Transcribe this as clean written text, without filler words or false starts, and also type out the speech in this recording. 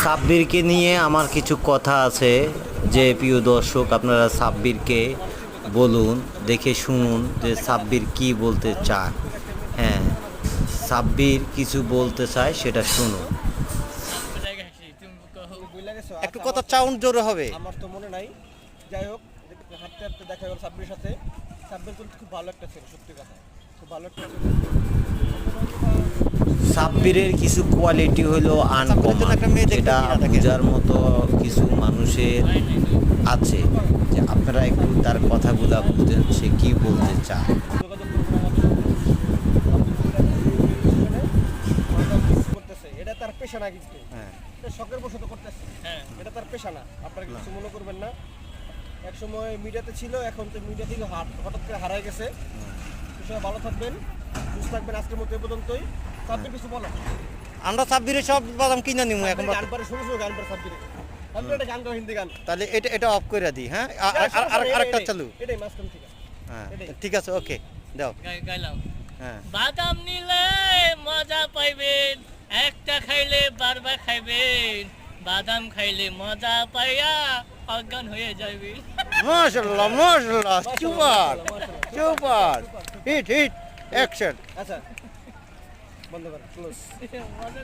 সাব্বিরকে নিয়ে আমার কিছু কথা আছে। যে প্রিয় দর্শক, আপনারা সাব্বিরকে বলুন, দেখে শুনুন যে সাব্বির কি বলতে চায়। হ্যাঁ, সাব্বির কিছু বলতে চায়, সেটা শুনুন। একটু কথা চাউন্ড জোরে হবে। আমার তো মনে নাই। যাই হোক, হাঁটতে হাঁটতে দেখা গেল সাব্বিরের সাথে। সাব্বির কিন্তু খুব ভালো একটা ছেলে, সত্যি কথা, খুব ভালো একটা ছেলে। সাব্বিরের কিছু কোয়ালিটি হলো আনকমন, একটা মেয়ে দেখতে যেটা কিনা দেখেন। বোঝার মতো কিছু মানুষের আছে। যে আপনারা একটু তার কথাগুলা বুঝেন, সে কি বলতে চায়। যোগাযোগ করবেন করতেছে, এটা তার পেশা না কিন্তু। হ্যাঁ। এটা শখের বশত করতেছে, এটা তার পেশা না। আপনারা কিছু মনে করবেন না। এক সময় মিডিয়াতে ছিল, এখন তো মিডিয়া থেকে হঠাৎ করে হারাই গেছে। সবাই ভালো থাকবেন, সুস্থ থাকবেন। আজকের মতো এ পর্যন্তই। সাব্বির কিছু বলো। আমরা সাব্বিরের সব বাদাম কিনে নিব এখন। গান পারে, শুরু শুরু গান পারে সাব্বিরে। সাব্বির একটা গান গাও, হিন্দি গান। তাহলে এটা অফ করে দিই। হ্যাঁ, আরেকটা চালু। এটাই মাঝখান থেকে। হ্যাঁ, এটাই। ঠিক আছে, ওকে দাও। গাইলাম। হ্যাঁ, বাদাম নিলে মজা পাইবেন, একটা খাইলে বারবার খাইবেন, বাদাম খাইলে মজা পাইয়া অজ্ঞান হয়ে যাবেন। মাশাআল্লাহ মাশাআল্লাহ, super super, hit hit, action. আচ্ছা, বন্ধ কর, ক্লোজ।